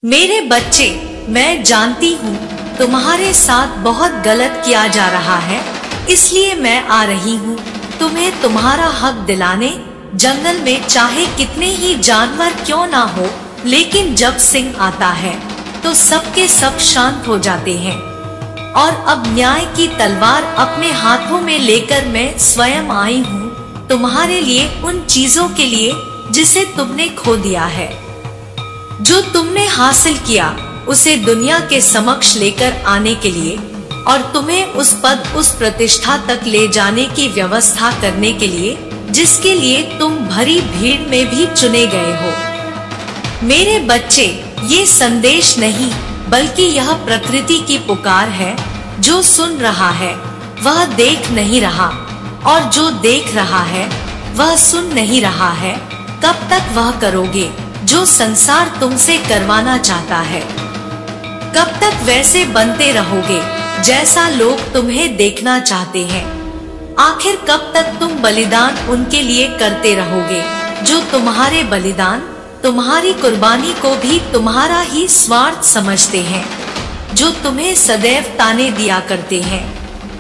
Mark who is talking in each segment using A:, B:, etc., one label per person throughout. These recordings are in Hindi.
A: मेरे बच्चे, मैं जानती हूँ तुम्हारे साथ बहुत गलत किया जा रहा है, इसलिए मैं आ रही हूँ तुम्हें तुम्हारा हक दिलाने। जंगल में चाहे कितने ही जानवर क्यों ना हो, लेकिन जब सिंह आता है तो सबके सब शांत हो जाते हैं। और अब न्याय की तलवार अपने हाथों में लेकर मैं स्वयं आई हूँ तुम्हारे लिए, उन चीजों के लिए जिसे तुमने खो दिया है। जो तुमने हासिल किया उसे दुनिया के समक्ष लेकर आने के लिए और तुम्हें उस पद, उस प्रतिष्ठा तक ले जाने की व्यवस्था करने के लिए जिसके लिए तुम भरी भीड़ में भी चुने गए हो। मेरे बच्चे, ये संदेश नहीं बल्कि यह प्रकृति की पुकार है। जो सुन रहा है वह देख नहीं रहा, और जो देख रहा है वह सुन नहीं रहा है। कब तक वह करोगे जो संसार तुमसे करवाना चाहता है? कब तक वैसे बनते रहोगे जैसा लोग तुम्हें देखना चाहते हैं? आखिर कब तक तुम बलिदान उनके लिए करते रहोगे जो तुम्हारे बलिदान, तुम्हारी कुर्बानी को भी तुम्हारा ही स्वार्थ समझते हैं, जो तुम्हें सदैव ताने दिया करते हैं?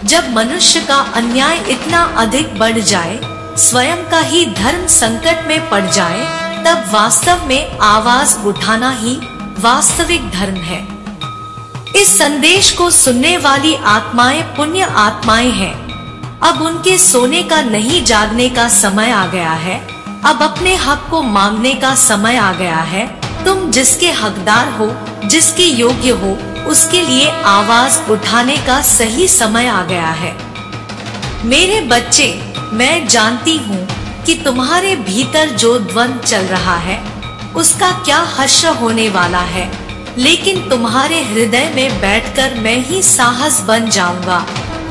A: जब मनुष्य का अन्याय इतना अधिक बढ़ जाए, स्वयं का ही धर्म संकट में पड़ जाए, तब वास्तव में आवाज उठाना ही वास्तविक धर्म है। इस संदेश को सुनने वाली आत्माएं पुण्य आत्माएं हैं। अब उनके सोने का नहीं, जागने का समय आ गया है। अब अपने हक को मांगने का समय आ गया है। तुम जिसके हकदार हो, जिसके योग्य हो, उसके लिए आवाज उठाने का सही समय आ गया है। मेरे बच्चे, मैं जानती हूँ कि तुम्हारे भीतर जो द्वंद चल रहा है उसका क्या हश्र होने वाला है, लेकिन तुम्हारे हृदय में बैठकर मैं ही साहस बन जाऊंगा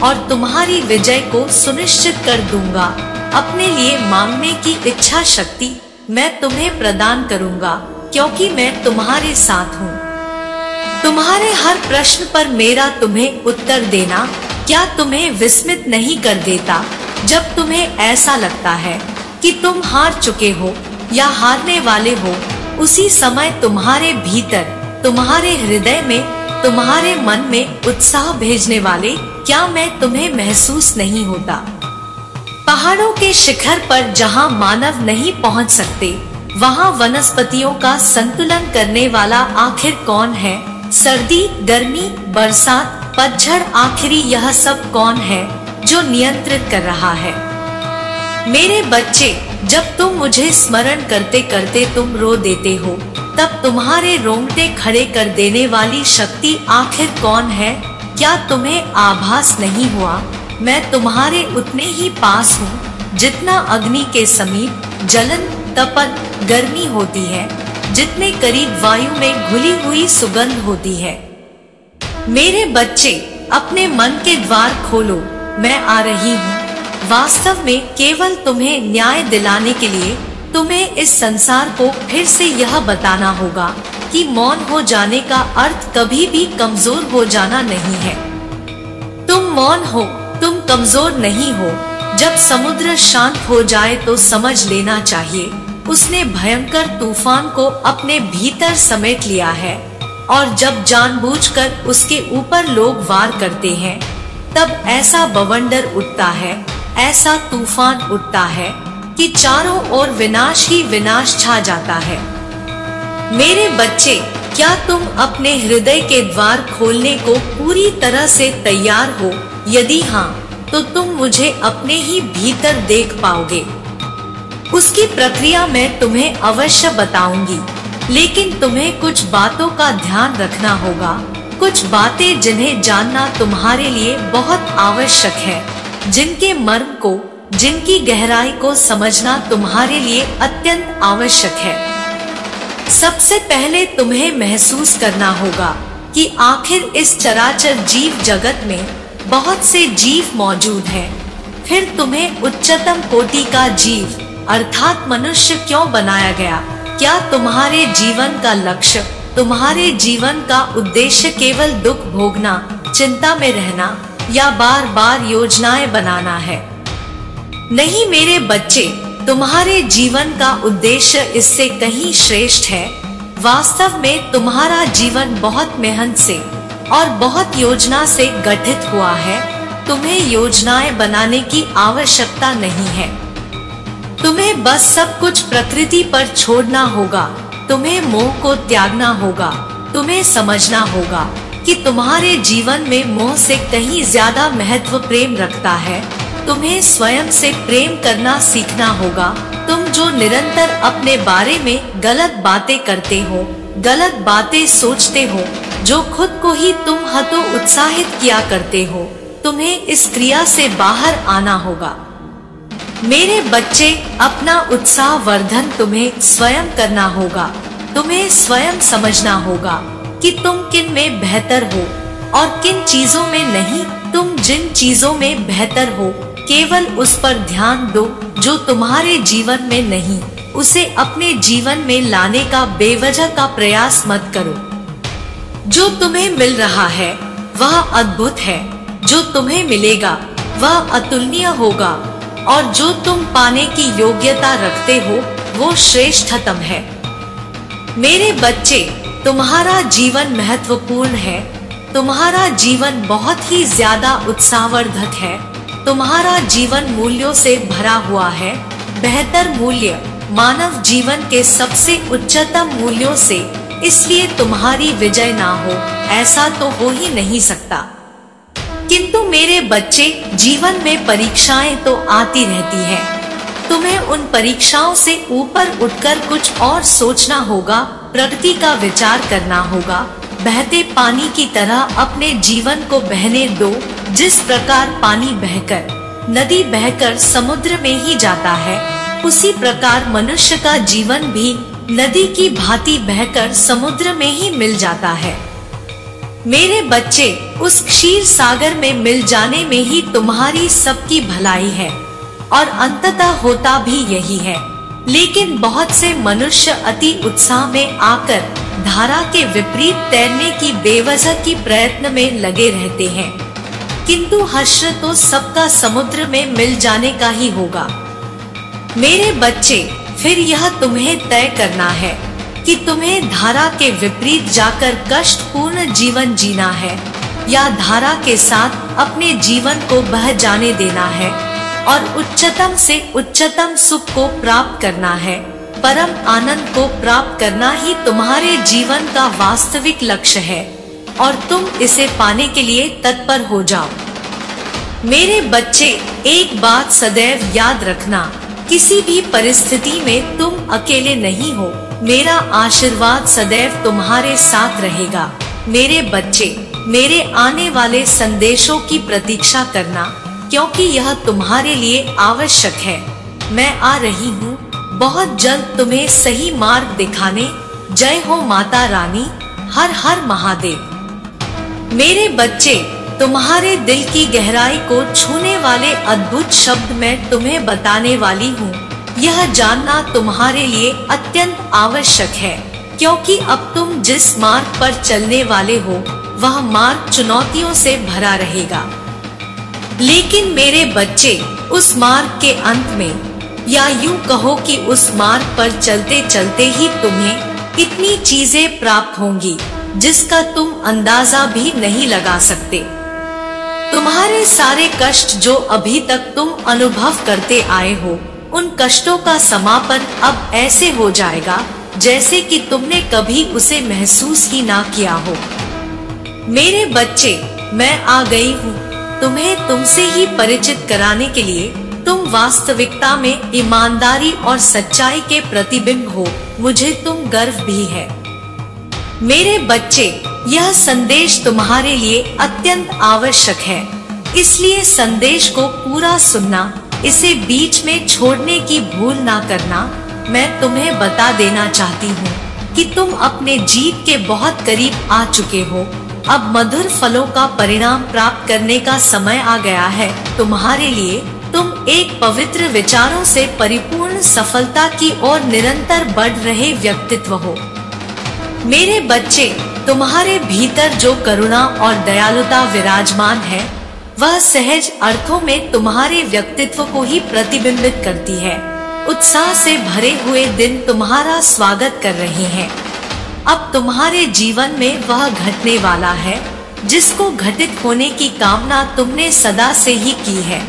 A: और तुम्हारी विजय को सुनिश्चित कर दूंगा। अपने लिए मांगने की इच्छा शक्ति मैं तुम्हें प्रदान करूंगा, क्योंकि मैं तुम्हारे साथ हूँ। तुम्हारे हर प्रश्न पर मेरा तुम्हें उत्तर देना क्या तुम्हें विस्मित नहीं कर देता? जब तुम्हें ऐसा लगता है कि तुम हार चुके हो या हारने वाले हो, उसी समय तुम्हारे भीतर, तुम्हारे हृदय में, तुम्हारे मन में उत्साह भेजने वाले क्या मैं तुम्हें महसूस नहीं होता? पहाड़ों के शिखर पर जहाँ मानव नहीं पहुँच सकते, वहाँ वनस्पतियों का संतुलन करने वाला आखिर कौन है? सर्दी, गर्मी, बरसात, पतझड़, आखिरी यह सब कौन है जो नियंत्रित कर रहा है? मेरे बच्चे, जब तुम मुझे स्मरण करते करते तुम रो देते हो, तब तुम्हारे रोंगटे खड़े कर देने वाली शक्ति आखिर कौन है? क्या तुम्हें आभास नहीं हुआ मैं तुम्हारे उतने ही पास हूँ जितना अग्नि के समीप जलन, तपन, गर्मी होती है, जितने करीब वायु में घुली हुई सुगंध होती है। मेरे बच्चे, अपने मन के द्वार खोलो, मैं आ रही हूँ। वास्तव में केवल तुम्हें न्याय दिलाने के लिए तुम्हें इस संसार को फिर से यह बताना होगा कि मौन हो जाने का अर्थ कभी भी कमजोर हो जाना नहीं है। तुम मौन हो, तुम कमजोर नहीं हो। जब समुद्र शांत हो जाए तो समझ लेना चाहिए उसने भयंकर तूफान को अपने भीतर समेट लिया है। और जब जानबूझकर उसके ऊपर लोग वार करते हैं, तब ऐसा बवंडर उठता है, ऐसा तूफान उठता है कि चारों ओर विनाश ही विनाश छा जाता है। मेरे बच्चे, क्या तुम अपने हृदय के द्वार खोलने को पूरी तरह से तैयार हो? यदि हाँ, तो तुम मुझे अपने ही भीतर देख पाओगे। उसकी प्रक्रिया मैं तुम्हें अवश्य बताऊंगी, लेकिन तुम्हें कुछ बातों का ध्यान रखना होगा, कुछ बातें जिन्हें जानना तुम्हारे लिए बहुत आवश्यक है, जिनके मर्म को, जिनकी गहराई को समझना तुम्हारे लिए अत्यंत आवश्यक है। सबसे पहले तुम्हें महसूस करना होगा कि आखिर इस चराचर जीव जगत में बहुत से जीव मौजूद हैं। फिर तुम्हें उच्चतम कोटि का जीव अर्थात मनुष्य क्यों बनाया गया? क्या तुम्हारे जीवन का लक्ष्य, तुम्हारे जीवन का उद्देश्य केवल दुख भोगना, चिंता में रहना या बार बार योजनाएं बनाना है? नहीं मेरे बच्चे, तुम्हारे जीवन का उद्देश्य इससे कहीं श्रेष्ठ है। वास्तव में तुम्हारा जीवन बहुत मेहनत से और बहुत योजना से गठित हुआ है। तुम्हें योजनाएं बनाने की आवश्यकता नहीं है। तुम्हें बस सब कुछ प्रकृति पर छोड़ना होगा। तुम्हें मोह को त्यागना होगा। तुम्हें समझना होगा कि तुम्हारे जीवन में मोह से कहीं ज्यादा महत्व प्रेम रखता है। तुम्हें स्वयं से प्रेम करना सीखना होगा। तुम जो निरंतर अपने बारे में गलत बातें करते हो, गलत बातें सोचते हो, जो खुद को ही तुम हतो उत्साहित किया करते हो, तुम्हें इस क्रिया से बाहर आना होगा। मेरे बच्चे, अपना उत्साह वर्धन तुम्हें स्वयं करना होगा। तुम्हें स्वयं समझना होगा कि तुम किन में बेहतर हो और किन चीजों में नहीं। तुम जिन चीजों में बेहतर हो, केवल उस पर ध्यान दो। जो तुम्हारे जीवन में नहीं, उसे अपने जीवन में लाने का बेवजह का प्रयास मत करो। जो तुम्हें मिल रहा है वह अद्भुत है। जो तुम्हें मिलेगा वह अतुलनीय होगा, और जो तुम पाने की योग्यता रखते हो वो श्रेष्ठतम है। मेरे बच्चे, तुम्हारा जीवन महत्वपूर्ण है। तुम्हारा जीवन बहुत ही ज्यादा उत्साहवर्धक है। तुम्हारा जीवन मूल्यों से भरा हुआ है। बेहतर मूल्य मानव जीवन के सबसे उच्चतम मूल्यों से। इसलिए तुम्हारी विजय ना हो, ऐसा तो हो ही नहीं सकता। किंतु मेरे बच्चे, जीवन में परीक्षाएं तो आती रहती हैं। तुम्हें उन परीक्षाओं से ऊपर उठकर कुछ और सोचना होगा। प्रगति का विचार करना होगा। बहते पानी की तरह अपने जीवन को बहने दो। जिस प्रकार पानी बहकर, नदी बहकर समुद्र में ही जाता है, उसी प्रकार मनुष्य का जीवन भी नदी की भांति बहकर समुद्र में ही मिल जाता है। मेरे बच्चे, उस क्षीर सागर में मिल जाने में ही तुम्हारी सबकी भलाई है, और अंततः होता भी यही है। लेकिन बहुत से मनुष्य अति उत्साह में आकर धारा के विपरीत तैरने की बेवजह की प्रयत्न में लगे रहते हैं। किंतु हश्र तो सबका समुद्र में मिल जाने का ही होगा। मेरे बच्चे, फिर यह तुम्हें तय करना है कि तुम्हें धारा के विपरीत जाकर कष्टपूर्ण जीवन जीना है, या धारा के साथ अपने जीवन को बह जाने देना है और उच्चतम से उच्चतम सुख को प्राप्त करना है। परम आनंद को प्राप्त करना ही तुम्हारे जीवन का वास्तविक लक्ष्य है, और तुम इसे पाने के लिए तत्पर हो जाओ। मेरे बच्चे, एक बात सदैव याद रखना, किसी भी परिस्थिति में तुम अकेले नहीं हो। मेरा आशीर्वाद सदैव तुम्हारे साथ रहेगा। मेरे बच्चे, मेरे आने वाले संदेशों की प्रतीक्षा करना, क्योंकि यह तुम्हारे लिए आवश्यक है। मैं आ रही हूँ बहुत जल्द तुम्हें सही मार्ग दिखाने। जय हो माता रानी। हर हर महादेव। मेरे बच्चे, तुम्हारे दिल की गहराई को छूने वाले अद्भुत शब्द मैं तुम्हें बताने वाली हूँ। यह जानना तुम्हारे लिए अत्यंत आवश्यक है, क्योंकि अब तुम जिस मार्ग पर चलने वाले हो वह मार्ग चुनौतियों से भरा रहेगा। लेकिन मेरे बच्चे, उस मार्ग के अंत में, या यूं कहो कि उस मार्ग पर चलते चलते ही तुम्हें इतनी चीजें प्राप्त होंगी जिसका तुम अंदाजा भी नहीं लगा सकते। तुम्हारे सारे कष्ट जो अभी तक तुम अनुभव करते आए हो, उन कष्टों का समापन अब ऐसे हो जाएगा जैसे कि तुमने कभी उसे महसूस ही ना किया हो। मेरे बच्चे, मैं आ गई हूँ तुम्हें तुमसे ही परिचित कराने के लिए। तुम वास्तविकता में ईमानदारी और सच्चाई के प्रतिबिंब हो। मुझे तुम गर्व भी है। मेरे बच्चे, यह संदेश तुम्हारे लिए अत्यंत आवश्यक है, इसलिए संदेश को पूरा सुनना, इसे बीच में छोड़ने की भूल ना करना। मैं तुम्हें बता देना चाहती हूँ कि तुम अपने जीत के बहुत करीब आ चुके हो। अब मधुर फलों का परिणाम प्राप्त करने का समय आ गया है तुम्हारे लिए। तुम एक पवित्र विचारों से परिपूर्ण सफलता की ओर निरंतर बढ़ रहे व्यक्तित्व हो। मेरे बच्चे, तुम्हारे भीतर जो करुणा और दयालुता विराजमान है, वह सहज अर्थों में तुम्हारे व्यक्तित्व को ही प्रतिबिंबित करती है। उत्साह से भरे हुए दिन तुम्हारा स्वागत कर रहे हैं। अब तुम्हारे जीवन में वह घटने वाला है जिसको घटित होने की कामना तुमने सदा से ही की है।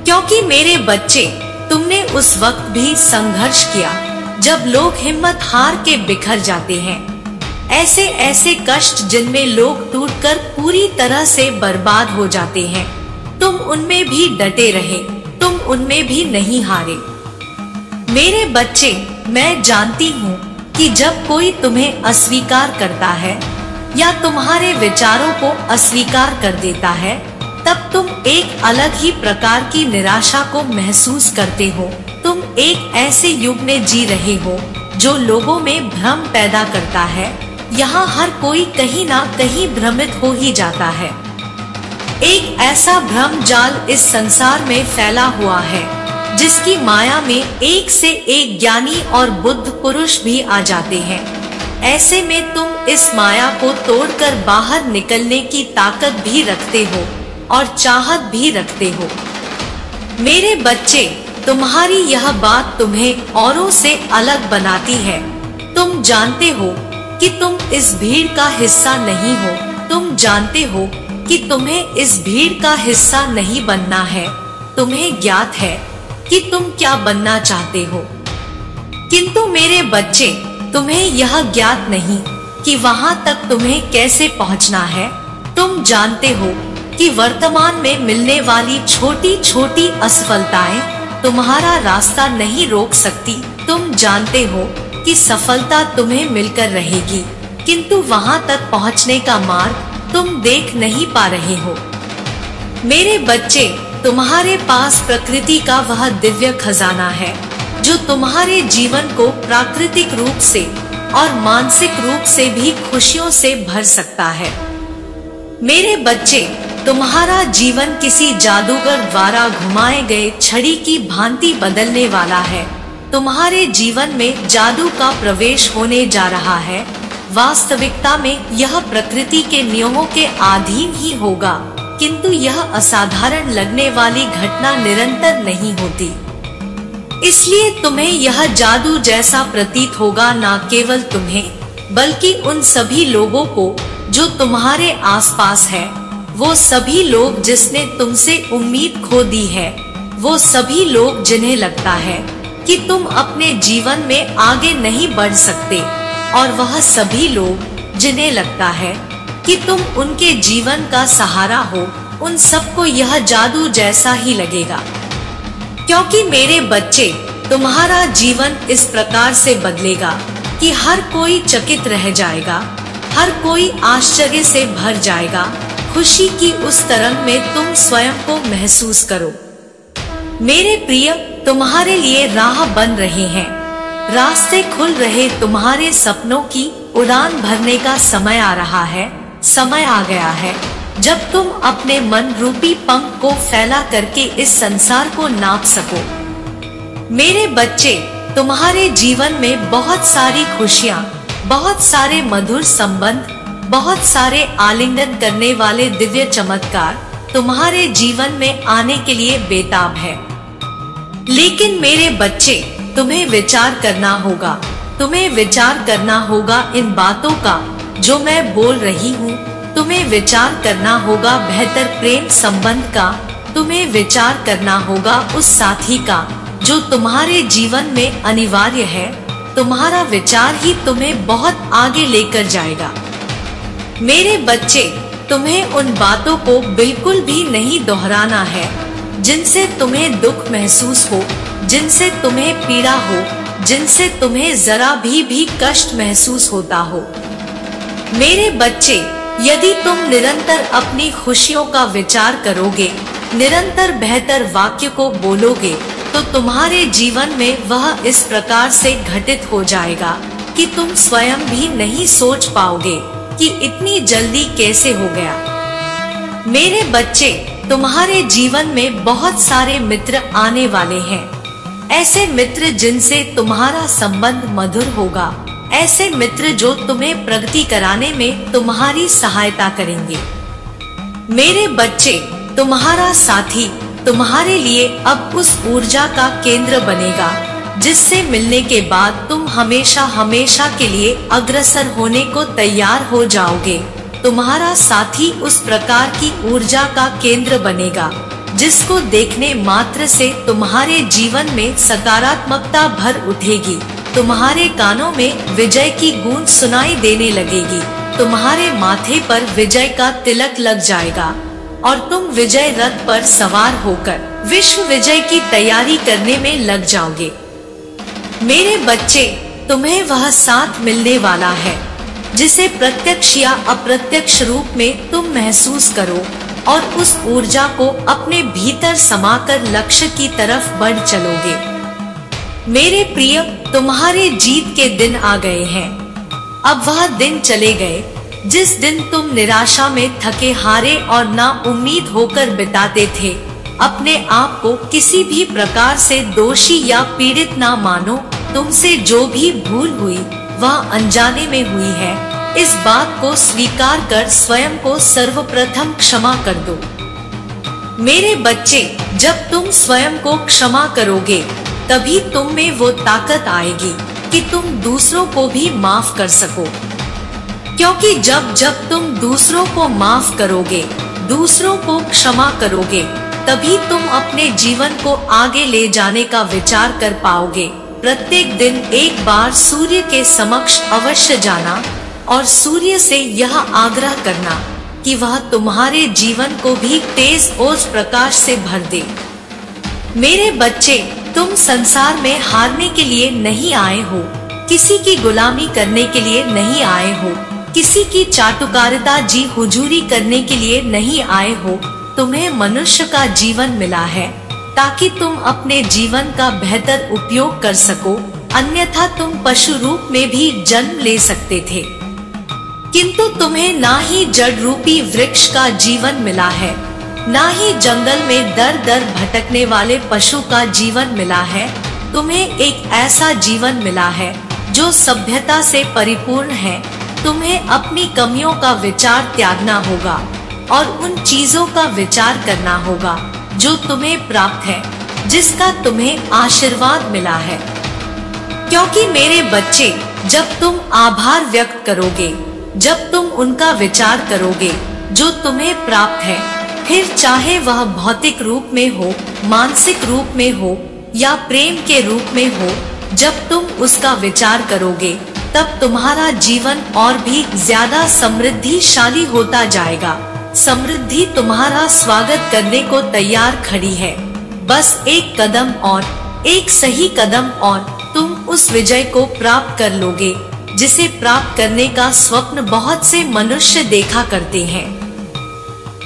A: क्योंकि मेरे बच्चे, तुमने उस वक्त भी संघर्ष किया जब लोग हिम्मत हार के बिखर जाते हैं। ऐसे ऐसे कष्ट जिनमें लोग टूटकर पूरी तरह से बर्बाद हो जाते हैं। तुम उनमें भी डटे रहे, तुम उनमें भी नहीं हारे। मेरे बच्चे, मैं जानती हूँ कि जब कोई तुम्हें अस्वीकार करता है या तुम्हारे विचारों को अस्वीकार कर देता है, तब तुम एक अलग ही प्रकार की निराशा को महसूस करते हो। तुम एक ऐसे युग में जी रहे हो जो लोगों में भ्रम पैदा करता है। यहाँ हर कोई कहीं ना कहीं भ्रमित हो ही जाता है। एक ऐसा भ्रम जाल इस संसार में फैला हुआ है जिसकी माया में एक से एक ज्ञानी और बुद्ध पुरुष भी आ जाते हैं। ऐसे में तुम इस माया को तोड़कर बाहर निकलने की ताकत भी रखते हो और चाहत भी रखते हो। मेरे बच्चे, तुम्हारी यह बात तुम्हें औरों से अलग बनाती है। तुम जानते हो कि तुम इस भीड़ का हिस्सा नहीं हो। तुम जानते हो कि तुम्हें इस भीड़ का हिस्सा नहीं बनना है। तुम्हें ज्ञात है कि तुम क्या बनना चाहते हो, किंतु मेरे बच्चे, तुम्हें यह ज्ञात नहीं कि वहां तक तुम्हें कैसे पहुंचना है। तुम जानते हो कि वर्तमान में मिलने वाली छोटी छोटी असफलताएं तुम्हारा रास्ता नहीं रोक सकती। तुम जानते हो कि सफलता तुम्हें मिलकर रहेगी, किंतु वहां तक पहुंचने का मार्ग तुम देख नहीं पा रहे हो। मेरे बच्चे, तुम्हारे पास प्रकृति का वह दिव्य खजाना है जो तुम्हारे जीवन को प्राकृतिक रूप से और मानसिक रूप से भी खुशियों से भर सकता है। मेरे बच्चे, तुम्हारा जीवन किसी जादूगर द्वारा घुमाए गए छड़ी की भांति बदलने वाला है। तुम्हारे जीवन में जादू का प्रवेश होने जा रहा है। वास्तविकता में यह प्रकृति के नियमों के अधीन ही होगा, किंतु यह असाधारण लगने वाली घटना निरंतर नहीं होती। इसलिए तुम्हें यह जादू जैसा प्रतीत होगा, न केवल तुम्हें बल्कि उन सभी लोगों को जो तुम्हारे आसपास है। वो सभी लोग जिसने तुमसे उम्मीद खो दी है, वो सभी लोग जिन्हें लगता है कि तुम अपने जीवन में आगे नहीं बढ़ सकते, और वह सभी लोग जिन्हें लगता है कि तुम उनके जीवन का सहारा हो, उन सबको यह जादू जैसा ही लगेगा। क्योंकि मेरे बच्चे, तुम्हारा जीवन इस प्रकार से बदलेगा कि हर कोई चकित रह जाएगा, हर कोई आश्चर्य से भर जाएगा। खुशी की उस तरंग में तुम स्वयं को महसूस करो। मेरे प्रिय, तुम्हारे लिए राह बन रहे हैं, रास्ते खुल रहे। तुम्हारे सपनों की उड़ान भरने का समय आ रहा है। समय आ गया है जब तुम अपने मन रूपी पंख को फैला करके इस संसार को नाप सको। मेरे बच्चे, तुम्हारे जीवन में बहुत सारी खुशियाँ, बहुत सारे मधुर संबंध, बहुत सारे आलिंगन करने वाले दिव्य चमत्कार तुम्हारे जीवन में आने के लिए बेताब है। लेकिन मेरे बच्चे, तुम्हें विचार करना होगा। तुम्हें विचार करना होगा इन बातों का जो मैं बोल रही हूँ। तुम्हें विचार करना होगा बेहतर प्रेम संबंध का। तुम्हें विचार करना होगा उस साथी का जो तुम्हारे जीवन में अनिवार्य है। तुम्हारा विचार ही तुम्हें बहुत आगे लेकर जाएगा। मेरे बच्चे, तुम्हें उन बातों को बिल्कुल भी नहीं दोहराना है जिनसे तुम्हें दुख महसूस हो, जिनसे तुम्हें पीड़ा हो, जिनसे तुम्हें जरा भी कष्ट महसूस होता हो। मेरे बच्चे, यदि तुम निरंतर अपनी खुशियों का विचार करोगे, निरंतर बेहतर वाक्य को बोलोगे, तो तुम्हारे जीवन में वह इस प्रकार से घटित हो जाएगा कि तुम स्वयं भी नहीं सोच पाओगे कि इतनी जल्दी कैसे हो गया। मेरे बच्चे, तुम्हारे जीवन में बहुत सारे मित्र आने वाले हैं। ऐसे मित्र जिनसे तुम्हारा संबंध मधुर होगा, ऐसे मित्र जो तुम्हें प्रगति कराने में तुम्हारी सहायता करेंगे। मेरे बच्चे, तुम्हारा साथी तुम्हारे लिए अब उस ऊर्जा का केंद्र बनेगा जिससे मिलने के बाद तुम हमेशा हमेशा के लिए अग्रसर होने को तैयार हो जाओगे। तुम्हारा साथी उस प्रकार की ऊर्जा का केंद्र बनेगा जिसको देखने मात्र से तुम्हारे जीवन में सकारात्मकता भर उठेगी। तुम्हारे कानों में विजय की गूंज सुनाई देने लगेगी। तुम्हारे माथे पर विजय का तिलक लग जाएगा और तुम विजय रथ पर सवार होकर विश्व विजय की तैयारी करने में लग जाओगे। मेरे बच्चे, तुम्हें वह साथ मिलने वाला है जिसे प्रत्यक्ष या अप्रत्यक्ष रूप में तुम महसूस करो और उस ऊर्जा को अपने भीतर समाकर लक्ष्य की तरफ बढ़ चलोगे। मेरे प्रिय, तुम्हारे जीत के दिन आ गए हैं। अब वह दिन चले गए जिस दिन तुम निराशा में थके हारे और ना उम्मीद होकर बिताते थे। अपने आप को किसी भी प्रकार से दोषी या पीड़ित ना मानो। तुमसे जो भी भूल हुई वह अनजाने में हुई है। इस बात को स्वीकार कर स्वयं को सर्वप्रथम क्षमा कर दो। मेरे बच्चे, जब तुम स्वयं को क्षमा करोगे तभी तुम में वो ताकत आएगी कि तुम दूसरों को भी माफ कर सको। क्योंकि जब जब तुम दूसरों को माफ करोगे, दूसरों को क्षमा करोगे, तभी तुम अपने जीवन को आगे ले जाने का विचार कर पाओगे। प्रत्येक दिन एक बार सूर्य के समक्ष अवश्य जाना और सूर्य से यह आग्रह करना कि वह तुम्हारे जीवन को भी तेज ओज प्रकाश से भर दे। मेरे बच्चे, तुम संसार में हारने के लिए नहीं आए हो, किसी की गुलामी करने के लिए नहीं आए हो, किसी की चाटुकारिता जी हुजूरी करने के लिए नहीं आए हो। तुम्हें मनुष्य का जीवन मिला है ताकि तुम अपने जीवन का बेहतर उपयोग कर सको, अन्यथा तुम पशु रूप में भी जन्म ले सकते थे। किंतु तुम्हें ना ही जड़ रूपी वृक्ष का जीवन मिला है, ना ही जंगल में दर दर भटकने वाले पशु का जीवन मिला है। तुम्हें एक ऐसा जीवन मिला है जो सभ्यता से परिपूर्ण है। तुम्हें अपनी कमियों का विचार त्यागना होगा और उन चीजों का विचार करना होगा जो तुम्हें प्राप्त है, जिसका तुम्हें आशीर्वाद मिला है। क्योंकि मेरे बच्चे, जब तुम आभार व्यक्त करोगे, जब तुम उनका विचार करोगे जो तुम्हें प्राप्त है, फिर चाहे वह भौतिक रूप में हो, मानसिक रूप में हो या प्रेम के रूप में हो, जब तुम उसका विचार करोगे तब तुम्हारा जीवन और भी ज्यादा समृद्धिशाली होता जाएगा। समृद्धि तुम्हारा स्वागत करने को तैयार खड़ी है। बस एक कदम और, एक सही कदम और तुम उस विजय को प्राप्त कर लोगे जिसे प्राप्त करने का स्वप्न बहुत से मनुष्य देखा करते हैं।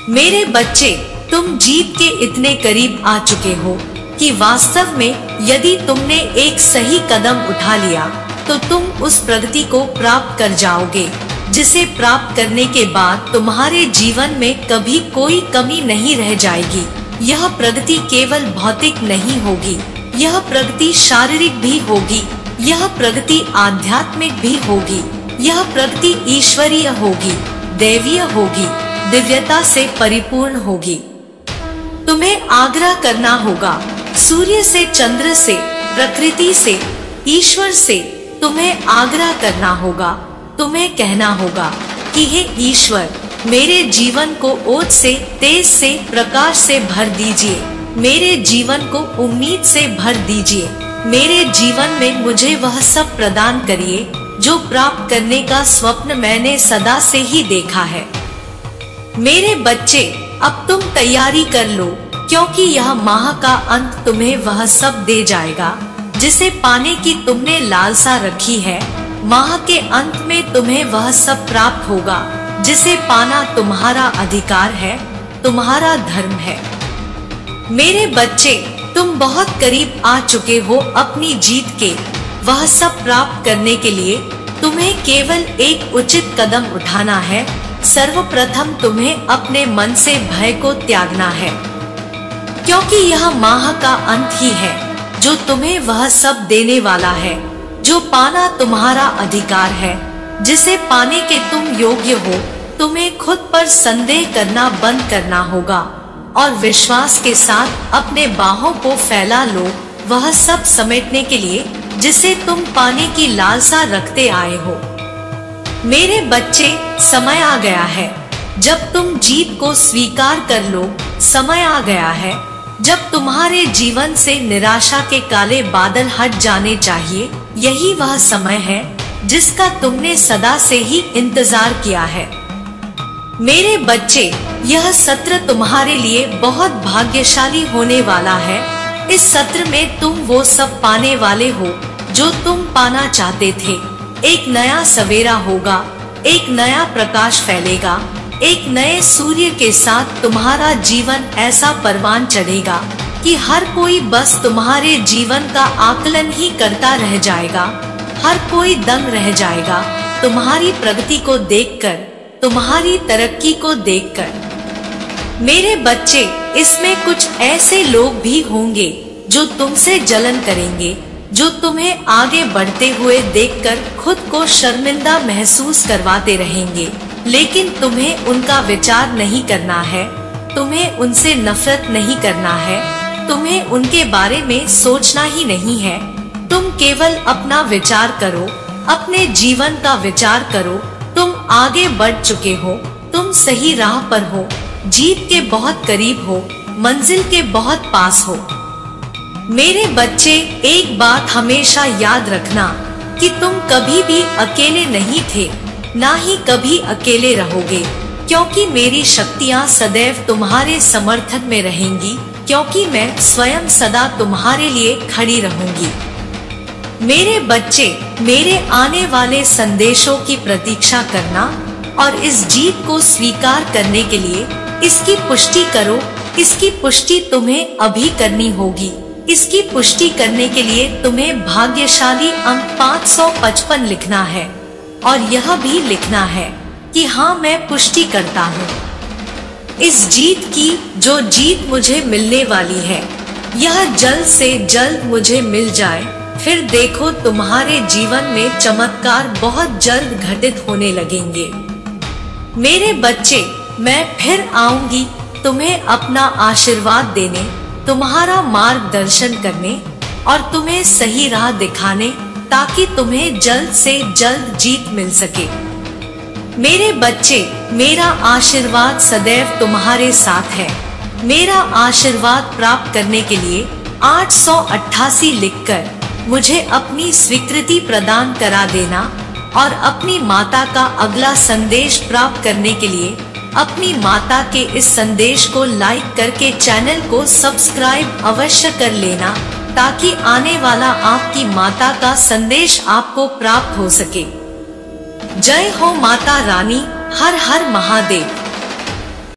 A: मेरे बच्चे, तुम जीत के इतने करीब आ चुके हो कि वास्तव में यदि तुमने एक सही कदम उठा लिया तो तुम उस प्रगति को प्राप्त कर जाओगे जिसे प्राप्त करने के बाद तुम्हारे जीवन में कभी कोई कमी नहीं रह जाएगी। यह प्रगति केवल भौतिक नहीं होगी, यह प्रगति शारीरिक भी होगी, यह प्रगति आध्यात्मिक भी होगी, यह प्रगति ईश्वरीय होगी, दैवीय होगी, दिव्यता से परिपूर्ण होगी। तुम्हें आग्रह करना होगा सूर्य से, चंद्र से, प्रकृति से, ईश्वर से। तुम्हें आग्रह करना होगा, तुम्हें कहना होगा कि हे ईश्वर, मेरे जीवन को ओज से, तेज से, प्रकाश से भर दीजिए। मेरे जीवन को उम्मीद से भर दीजिए। मेरे जीवन में मुझे वह सब प्रदान करिए जो प्राप्त करने का स्वप्न मैंने सदा से ही देखा है। मेरे बच्चे, अब तुम तैयारी कर लो, क्योंकि यह माह का अंत तुम्हें वह सब दे जाएगा जिसे पाने की तुमने लालसा रखी है। माह के अंत में तुम्हें वह सब प्राप्त होगा जिसे पाना तुम्हारा अधिकार है, तुम्हारा धर्म है। मेरे बच्चे, तुम बहुत करीब आ चुके हो अपनी जीत के। वह सब प्राप्त करने के लिए तुम्हें केवल एक उचित कदम उठाना है। सर्वप्रथम तुम्हें अपने मन से भय को त्यागना है, क्योंकि यह माह का अंत ही है जो तुम्हें वह सब देने वाला है जो पाना तुम्हारा अधिकार है, जिसे पाने के तुम योग्य हो। तुम्हें खुद पर संदेह करना बंद करना होगा और विश्वास के साथ अपने बाहों को फैला लो वह सब समेटने के लिए जिसे तुम पाने की लालसा रखते आए हो। मेरे बच्चे, समय आ गया है जब तुम जीत को स्वीकार कर लो। समय आ गया है जब तुम्हारे जीवन से निराशा के काले बादल हट जाने चाहिए। यही वह समय है जिसका तुमने सदा से ही इंतजार किया है। मेरे बच्चे, यह सत्र तुम्हारे लिए बहुत भाग्यशाली होने वाला है। इस सत्र में तुम वो सब पाने वाले हो जो तुम पाना चाहते थे। एक नया सवेरा होगा, एक नया प्रकाश फैलेगा, एक नए सूर्य के साथ तुम्हारा जीवन ऐसा परवान चढ़ेगा कि हर कोई बस तुम्हारे जीवन का आकलन ही करता रह जाएगा। हर कोई दंग रह जाएगा तुम्हारी प्रगति को देखकर, तुम्हारी तरक्की को देखकर। मेरे बच्चे, इसमें कुछ ऐसे लोग भी होंगे जो तुमसे जलन करेंगे, जो तुम्हें आगे बढ़ते हुए देखकर खुद को शर्मिंदा महसूस करवाते रहेंगे। लेकिन तुम्हें उनका विचार नहीं करना है, तुम्हें उनसे नफरत नहीं करना है, तुम्हें उनके बारे में सोचना ही नहीं है। तुम केवल अपना विचार करो, अपने जीवन का विचार करो। तुम आगे बढ़ चुके हो, तुम सही राह पर हो, जीत के बहुत करीब हो, मंजिल के बहुत पास हो। मेरे बच्चे, एक बात हमेशा याद रखना कि तुम कभी भी अकेले नहीं थे, ना ही कभी अकेले रहोगे, क्योंकि मेरी शक्तियाँ सदैव तुम्हारे समर्थन में रहेंगी, क्योंकि मैं स्वयं सदा तुम्हारे लिए खड़ी रहूंगी। मेरे बच्चे, मेरे आने वाले संदेशों की प्रतीक्षा करना और इस जीत को स्वीकार करने के लिए इसकी पुष्टि करो। इसकी पुष्टि तुम्हें अभी करनी होगी। इसकी पुष्टि करने के लिए तुम्हें भाग्यशाली अंक 555 लिखना है और यह भी लिखना है कि हाँ, मैं पुष्टि करता हूँ इस जीत की। जो जीत मुझे मिलने वाली है, यह जल्द से जल्द मुझे मिल जाए। फिर देखो, तुम्हारे जीवन में चमत्कार बहुत जल्द घटित होने लगेंगे। मेरे बच्चे, मैं फिर आऊंगी तुम्हें अपना आशीर्वाद देने, तुम्हारा मार्गदर्शन करने और तुम्हें सही राह दिखाने, ताकि तुम्हें जल्द से जल्द जीत मिल सके। मेरे बच्चे, मेरा आशीर्वाद सदैव तुम्हारे साथ है। मेरा आशीर्वाद प्राप्त करने के लिए 888 लिखकर मुझे अपनी स्वीकृति प्रदान करा देना और अपनी माता का अगला संदेश प्राप्त करने के लिए अपनी माता के इस संदेश को लाइक करके चैनल को सब्सक्राइब अवश्य कर लेना, ताकि आने वाला आपकी माता का संदेश आपको प्राप्त हो सके। जय हो माता रानी। हर हर महादेव।